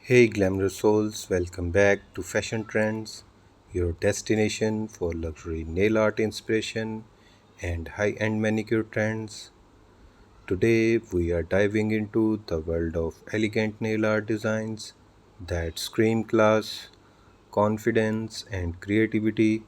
Hey glamorous souls, welcome back to Fashion Trends, your destination for luxury nail art inspiration and high-end manicure trends. Today we are diving into the world of elegant nail art designs that scream class, confidence and creativity,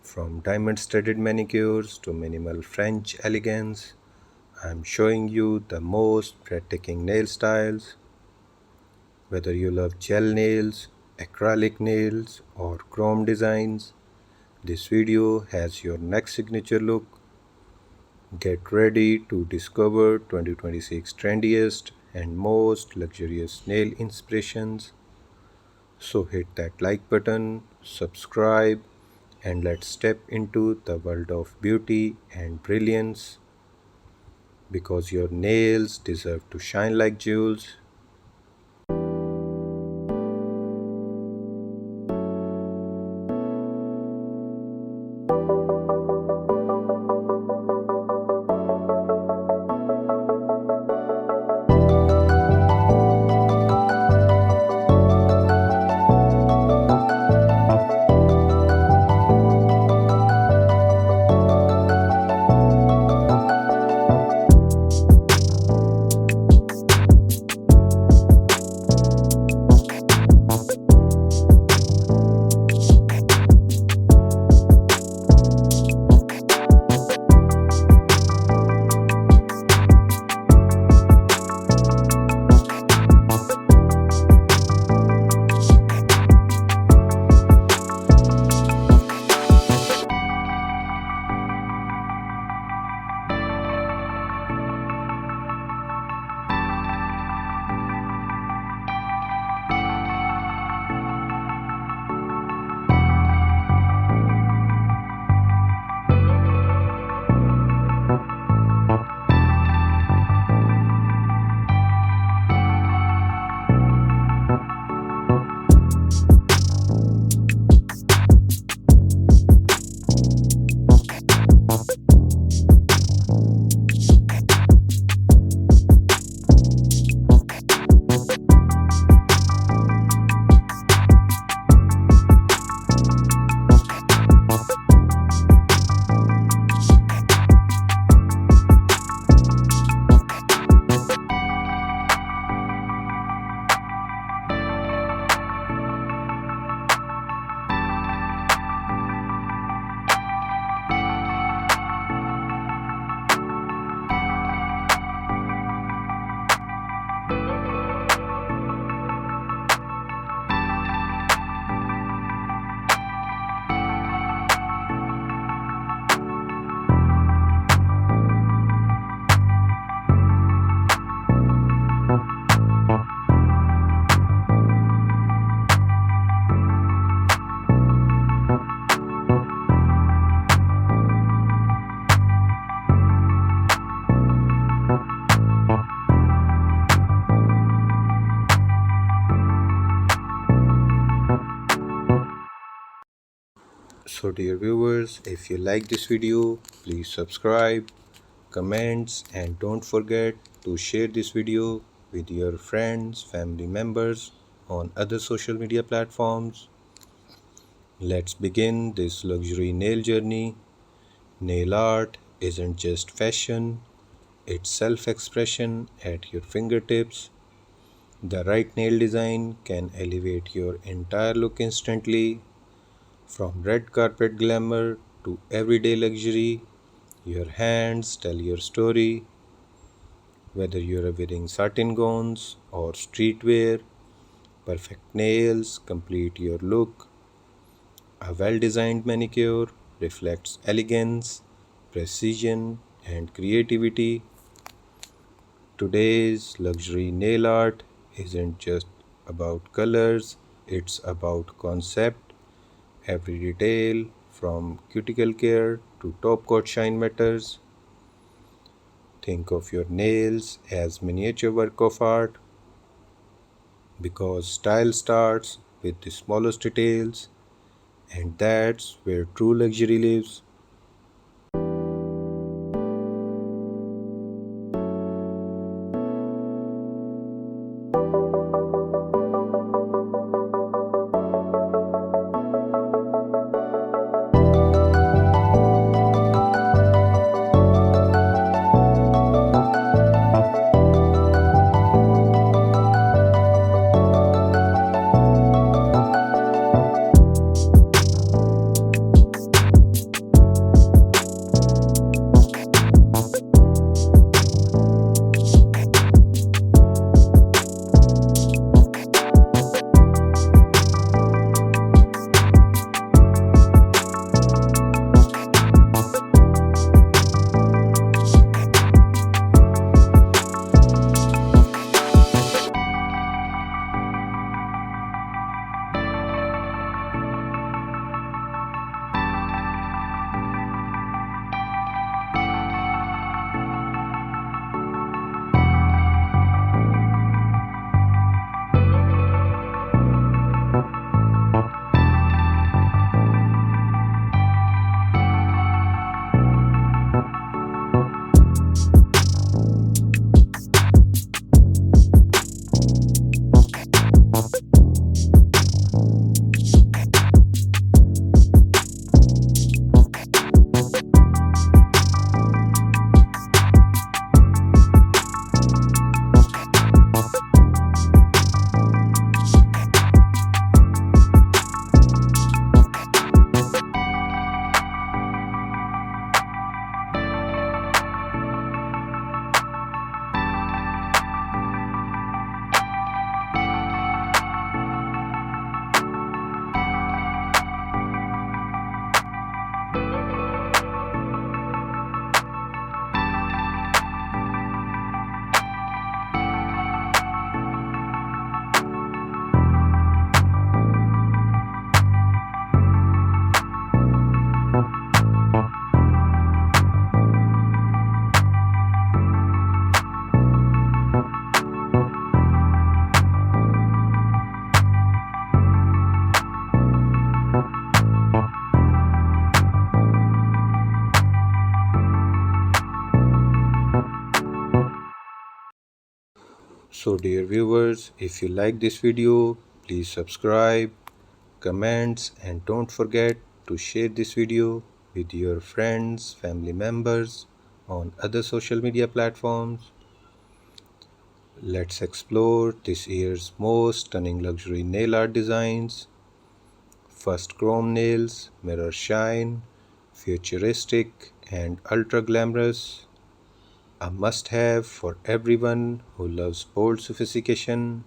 from diamond-studded manicures to minimal French elegance. I'm showing you the most breathtaking nail styles. Whether you love gel nails, acrylic nails, or chrome designs, this video has your next signature look. Get ready to discover 2026 trendiest and most luxurious nail inspirations. So hit that like button, subscribe, and let's step into the world of beauty and brilliance because your nails deserve to shine like jewels. So dear viewers, if you like this video, please subscribe, comments and don't forget to share this video with your friends, family members on other social media platforms. Let's begin this luxury nail journey. Nail art isn't just fashion, it's self-expression at your fingertips. The right nail design can elevate your entire look instantly. From red carpet glamour to everyday luxury, your hands tell your story. Whether you're wearing satin gowns or streetwear, perfect nails complete your look. A well designed manicure reflects elegance, precision, and creativity. Today's luxury nail art isn't just about colors, it's about concept. Every detail, from cuticle care to top coat shine matters. Think of your nails as miniature work of art because style starts with the smallest details, and that's where true luxury lives. So dear viewers, if you like this video, please subscribe, comments, and don't forget to share this video with your friends, family members on other social media platforms. Let's explore this year's most stunning luxury nail art designs. First, chrome nails, mirror shine, futuristic and ultra glamorous. A must have for everyone who loves bold sophistication.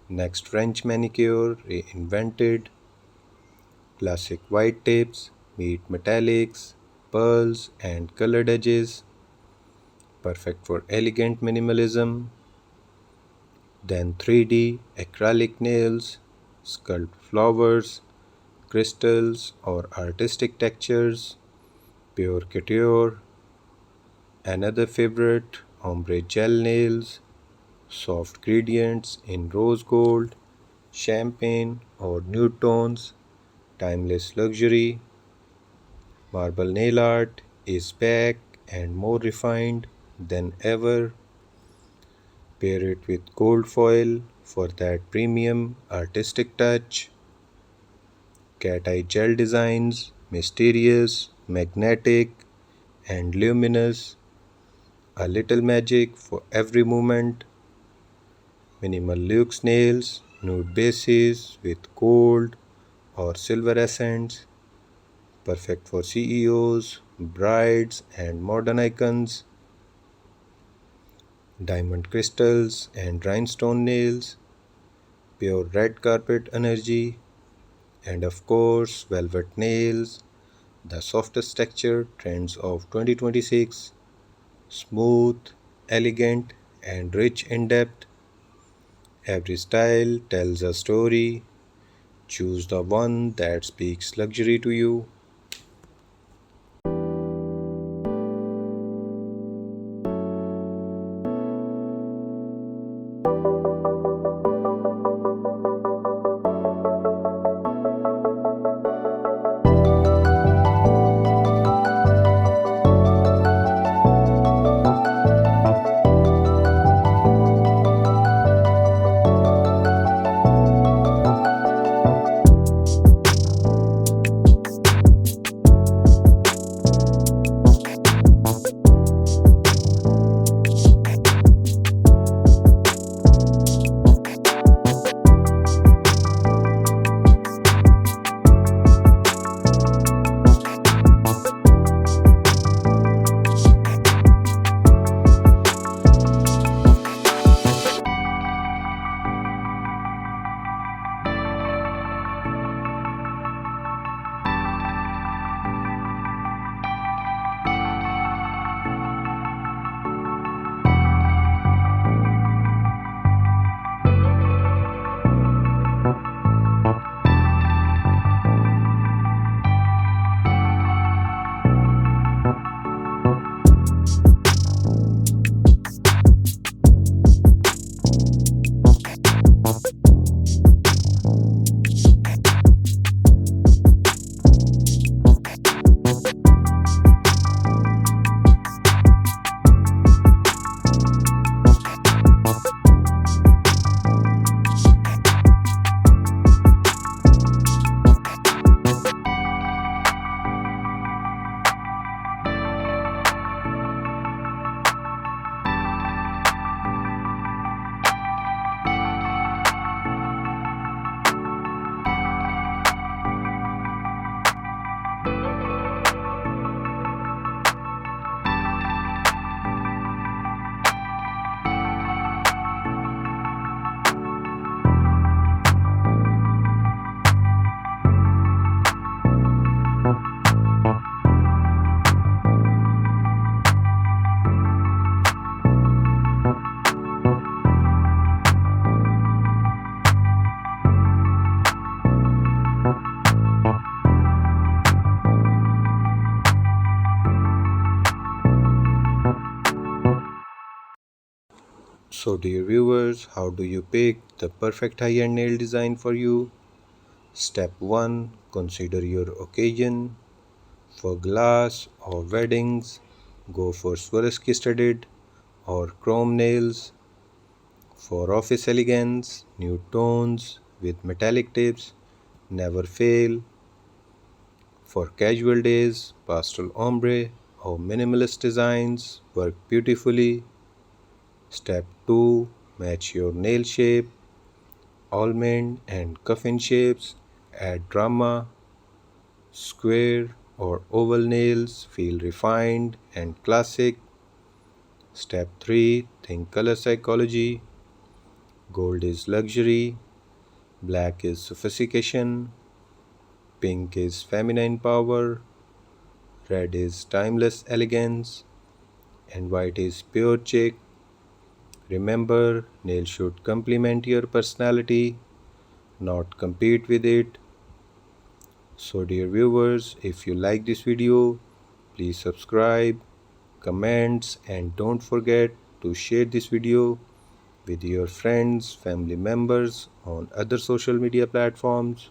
Next, French manicure reinvented. Classic white tips meet metallics, pearls, and colored edges. Perfect for elegant minimalism. Then 3D acrylic nails, sculpt flowers, crystals, or artistic textures. Pure couture. Another favorite, ombre gel nails, soft gradients in rose gold, champagne, or nude tones. Timeless luxury. Marble nail art is back and more refined than ever. Pair it with gold foil for that premium artistic touch. Cat eye gel designs, mysterious, magnetic, and luminous. A little magic for every moment. Minimal luxe nails, nude bases with gold or silver accents. Perfect for CEOs, brides, and modern icons. Diamond crystals and rhinestone nails. Pure red carpet energy. And of course, velvet nails, the softest texture trends of 2026. Smooth, elegant, and rich in depth. Every style tells a story. Choose the one that speaks luxury to you. So, dear viewers, how do you pick the perfect high end nail design for you? Step 1, consider your occasion. For glass or weddings, go for Swarovski studded or chrome nails. For office elegance, nude tones with metallic tips never fail. For casual days, pastel ombre or minimalist designs work beautifully. Step 2. Match your nail shape. Almond and coffin shapes add drama. Square or oval nails feel refined and classic. Step 3. Think color psychology. Gold is luxury. Black is sophistication. Pink is feminine power. Red is timeless elegance. And white is pure chic. Remember, nails should complement your personality, not compete with it. So, dear viewers, if you like this video, please subscribe, comments, and don't forget to share this video with your friends, family members on other social media platforms.